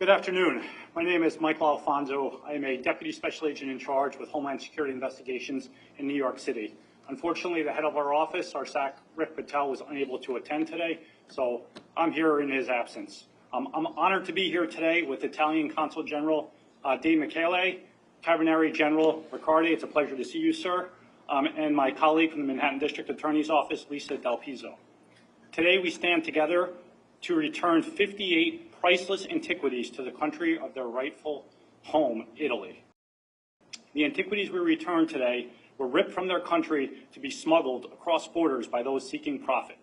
Good afternoon. My name is Michael Alfonso. I am a Deputy Special Agent in charge with Homeland Security Investigations in New York City. Unfortunately, the head of our office, our SAC, Rick Patel, was unable to attend today, so I'm here in his absence. I'm honored to be here today with Italian Consul General Di Michele, Carabinieri General Riccardi. It's a pleasure to see you, sir, and my colleague from the Manhattan District Attorney's Office, Lisa Del Pizzo. Today, we stand together to return 58 priceless antiquities to the country of their rightful home, Italy. The antiquities we return today were ripped from their country to be smuggled across borders by those seeking profit.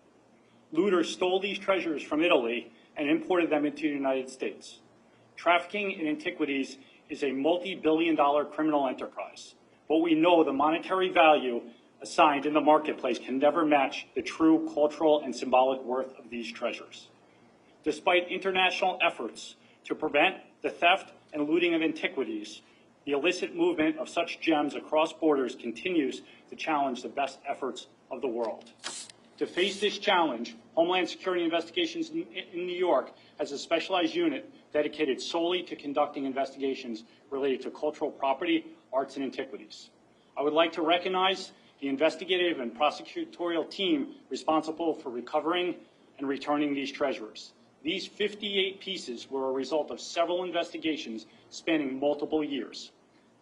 Looters stole these treasures from Italy and imported them into the United States. Trafficking in antiquities is a multi-billion-dollar criminal enterprise, but we know the monetary value assigned in the marketplace can never match the true cultural and symbolic worth of these treasures. Despite international efforts to prevent the theft and looting of antiquities, the illicit movement of such gems across borders continues to challenge the best efforts of the world. To face this challenge, Homeland Security Investigations in New York has a specialized unit dedicated solely to conducting investigations related to cultural property, arts, and antiquities. I would like to recognize the investigative and prosecutorial team responsible for recovering and returning these treasures. These 58 pieces were a result of several investigations spanning multiple years.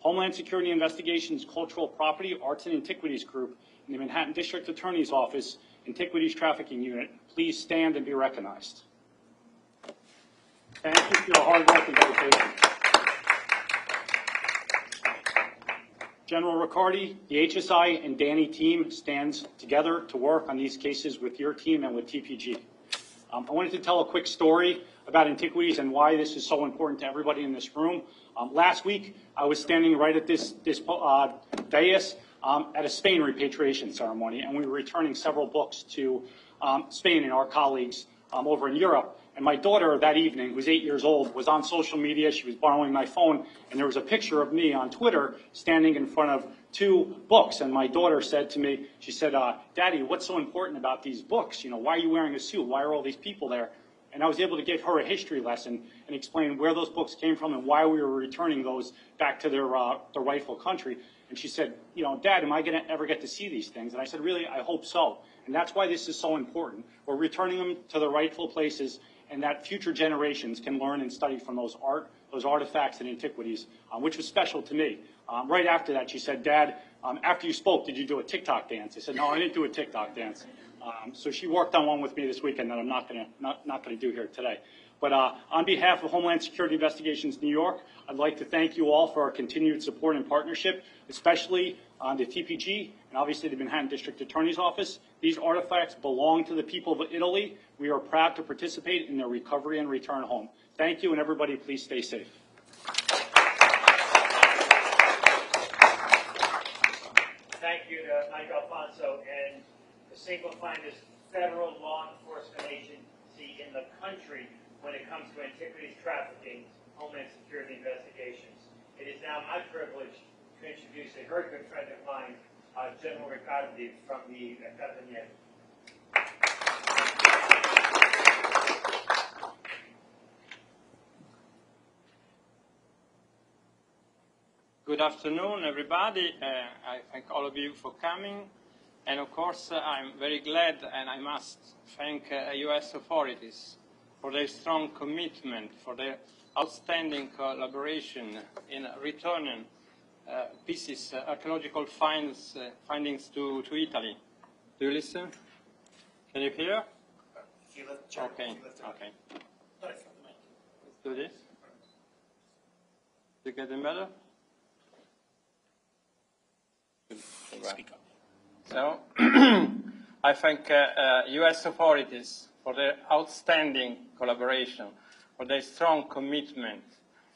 Homeland Security Investigations Cultural Property, Arts, and Antiquities Group in the Manhattan District Attorney's Office, Antiquities Trafficking Unit, please stand and be recognized. Thank you for your hard work and dedication. General Riccardi, the HSI and Danny team stands together to work on these cases with your team and with TPG. I wanted to tell a quick story about antiquities and why this is so important to everybody in this room. Last week, I was standing right at this dais at a Spain repatriation ceremony, and we were returning several books to Spain and our colleagues over in Europe. And my daughter that evening, who's 8 years old, was on social media. She was borrowing my phone, and there was a picture of me on Twitter standing in front of 2 books. And my daughter said to me, she said, Daddy, what's so important about these books? You know, why are you wearing a suit? Why are all these people there? And I was able to give her a history lesson and explain where those books came from and why we were returning those back to their rightful country. And she said, you know, Dad, am I going to ever get to see these things? And I said, really, I hope so. And that's why this is so important. We're returning them to the rightful places, and that future generations can learn and study from those artifacts and antiquities, which was special to me. Right after that, she said, Dad, after you spoke, did you do a TikTok dance? I said, no, I didn't do a TikTok dance. So she worked on one with me this weekend that I'm not going to do here today. But on behalf of Homeland Security Investigations New York, I'd like to thank you all for our continued support and partnership, especially the TPG and obviously the Manhattan District Attorney's Office. These artifacts belong to the people of Italy. We are proud to participate in their recovery and return home. Thank you, and everybody, please stay safe. Thank you to Mike Alfonso and the single finest federal law enforcement agency in the country when it comes to antiquities trafficking, Homeland Security Investigations. It is now my privilege to introduce a very good friend of mine, General Riccardi from the Carabinieri. Good afternoon, everybody. I thank all of you for coming. And of course, I'm very glad, and I must thank U.S. authorities for their strong commitment, for their outstanding collaboration in returning pieces, archaeological findings to Italy. Do you listen? Can you hear? Okay. Okay. Let's do this. Is it getting better? Speak up. So, I thank U.S. authorities for their outstanding collaboration, for their strong commitment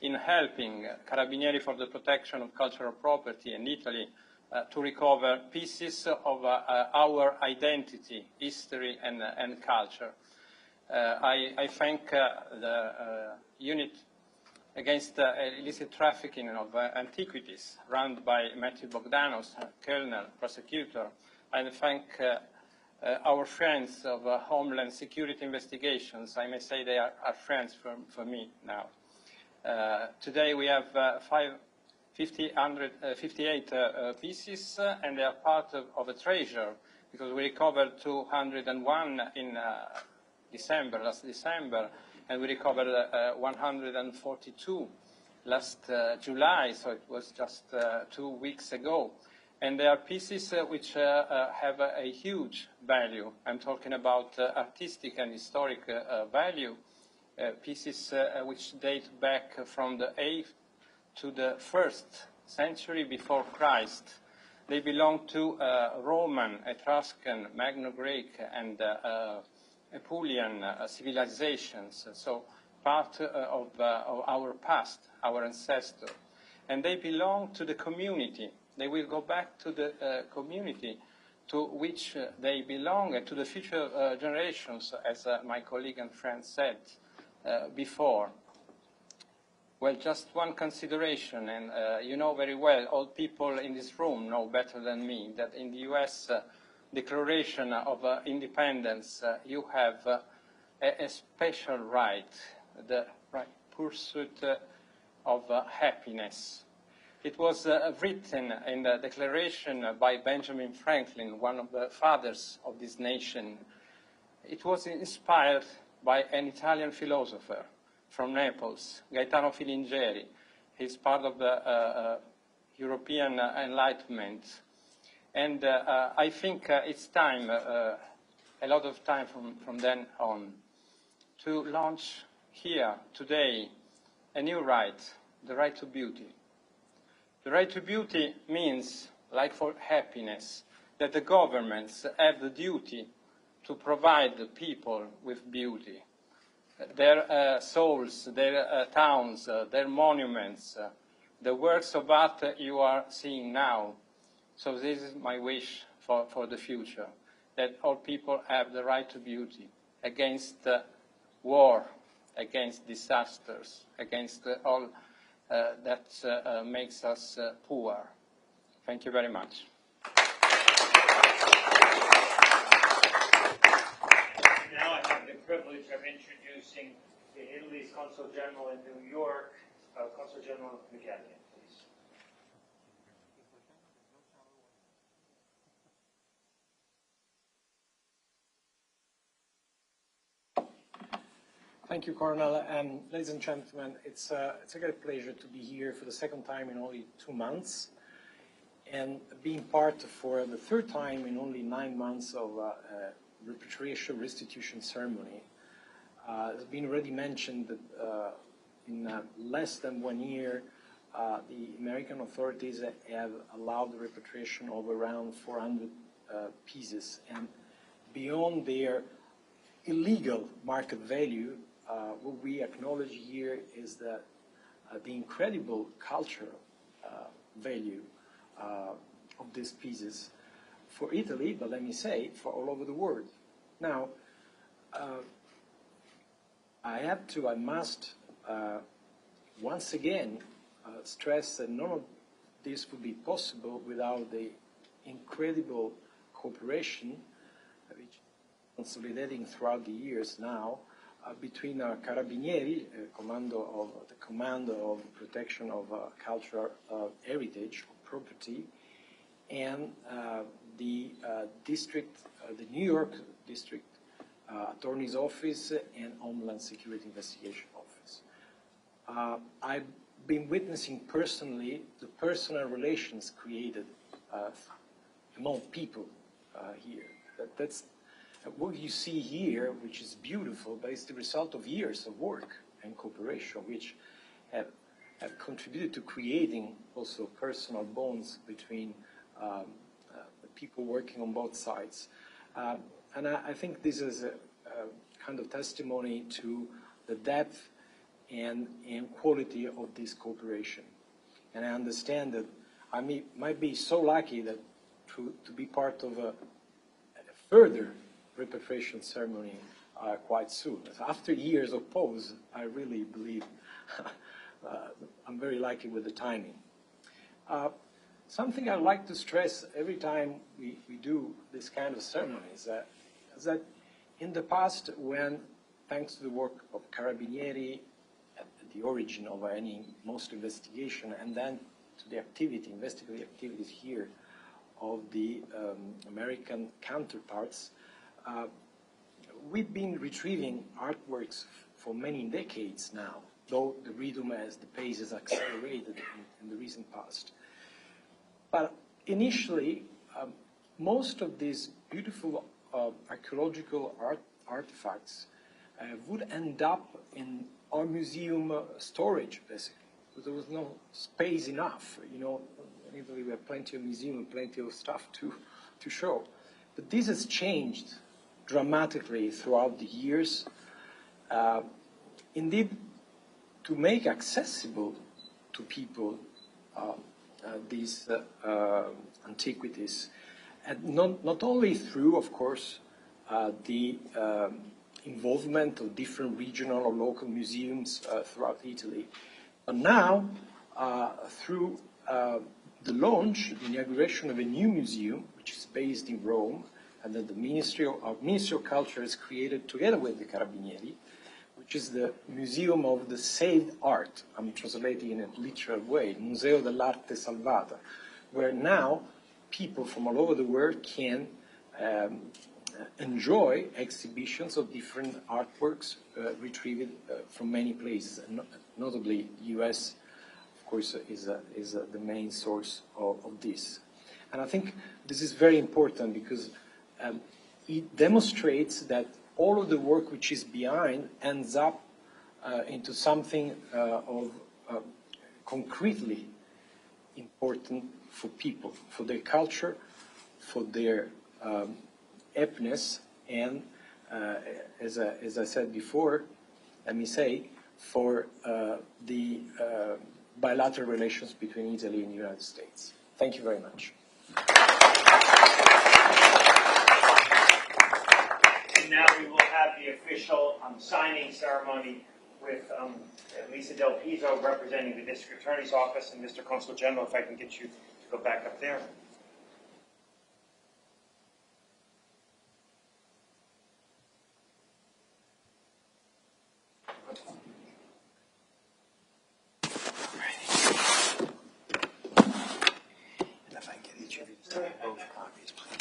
in helping Carabinieri for the protection of cultural property in Italy to recover pieces of our identity, history, and culture. I thank the unit against illicit trafficking of antiquities run by Matthew Bogdanos, Colonel, prosecutor. I thank our friends of Homeland Security Investigations. I may say they are friends for me now. Today we have 58 pieces, and they are part of a treasure, because we recovered 201 in last December, and we recovered 142 last July, so it was just 2 weeks ago. And they are pieces which have a huge value. I'm talking about artistic and historic value, pieces which date back from the 8th to the 1st century before Christ. They belong to Roman, Etruscan, Magno-Greek, and Apulian civilizations, so part of our past, our ancestors. And they belong to the community. They will go back to the community to which they belong, and to the future generations, as my colleague and friend said before. Well, just one consideration, and you know very well, all people in this room know better than me, that in the US Declaration of Independence, you have a special right, the right pursuit of happiness. It was written in the Declaration by Benjamin Franklin, one of the fathers of this nation. It was inspired by an Italian philosopher from Naples, Gaetano Filigeri. He's part of the European Enlightenment. And I think it's time, a lot of time from then on, to launch here, today, a new right, the right to beauty. The right to beauty means, like for happiness, that the governments have the duty to provide the people with beauty. Their souls, their towns, their monuments, the works of art that you are seeing now. So this is my wish for the future, that all people have the right to beauty, against war, against disasters, against all that makes us poor. Thank you very much. Now I have the privilege of introducing Italy's Consul General in New York, Consul General Riccardi, please. Thank you, Colonel. And ladies and gentlemen, it's a great pleasure to be here for the second time in only 2 months, and being part for the third time in only 9 months of repatriation restitution ceremony. It's been already mentioned that in less than 1 year, the American authorities have allowed the repatriation of around 400 pieces, and beyond their illegal market value, what we acknowledge here is that the incredible cultural value of these pieces for Italy, but let me say, for all over the world. Now, I must once again stress that none of this would be possible without the incredible cooperation, which is consolidating throughout the years now, between our Carabinieri, the Command of Protection of Cultural Heritage or Property, and the New York District Attorney's Office and Homeland Security Investigation Office. I've been witnessing personally the personal relations created among people here. That's what you see here, which is beautiful, but it's the result of years of work and cooperation, which have contributed to creating also personal bonds between the people working on both sides. And I think this is a kind of testimony to the depth and quality of this cooperation. And I understand that I might be so lucky that to be part of a further repatriation ceremony quite soon. After years of pause, I really believe I'm very lucky with the timing. Something I like to stress every time we do this kind of ceremonies is that in the past, when, thanks to the work of Carabinieri, the origin of most investigation, and then to the investigative activities here of the American counterparts. We've been retrieving artworks for many decades now, though the pace has accelerated in the recent past. But initially, most of these beautiful archaeological artifacts would end up in our museum storage, basically, because there was no space enough. You know, in Italy we have plenty of museums and plenty of stuff to show. But this has changed dramatically throughout the years. Indeed, to make accessible to people these antiquities, and not only through, of course, the involvement of different regional or local museums throughout Italy, but now through the inauguration of a new museum, which is based in Rome, and that the Ministry of Culture has created together with the Carabinieri, which is the Museum of the Saved Art. I'm translating in a literal way, Museo dell'Arte Salvata, where now people from all over the world can enjoy exhibitions of different artworks retrieved from many places, and notably the US, of course, is the main source of this. And I think this is very important because it demonstrates that all of the work which is behind ends up into something of concretely important for people, for their culture, for their happiness, and as I said before, let me say, for the bilateral relations between Italy and the United States. Thank you very much. Now we will have the official signing ceremony with Lisa Del Piso representing the District Attorney's Office, and Mr. Consul General, if I can get you to go back up there. And if I get each of you to sign both copies, please.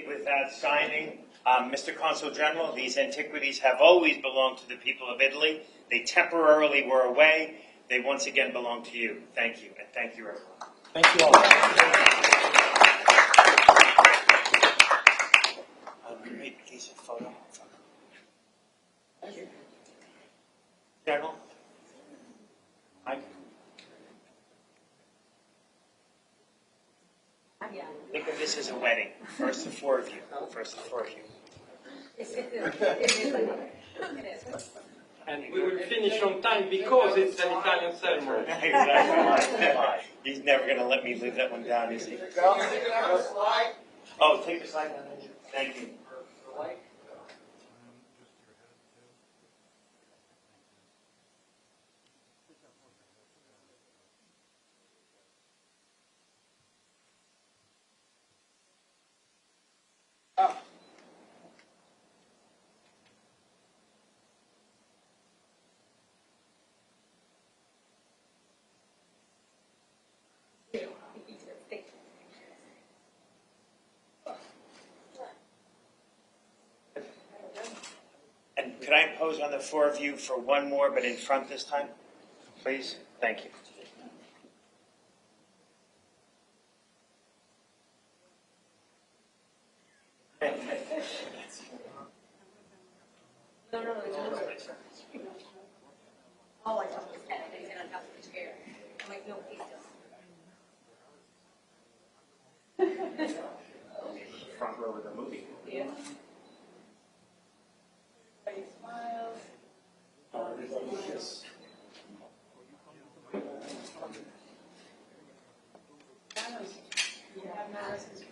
With that signing, Mr. Consul General, these antiquities have always belonged to the people of Italy. They temporarily were away. They once again belong to you. Thank you, and thank you, everyone. Thank you all. Great piece of photo. Thank you. General? Mike? Think of this as a wedding. First the four of you. First the four of you. And we will finish on time because it's an Italian ceremony. Exactly. He's never going to let me live that one down, is he? Oh, take the slide down. Thank you. And could I impose on the four of you for one more, but in front this time? Please? Thank you. No, it's all I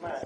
Man,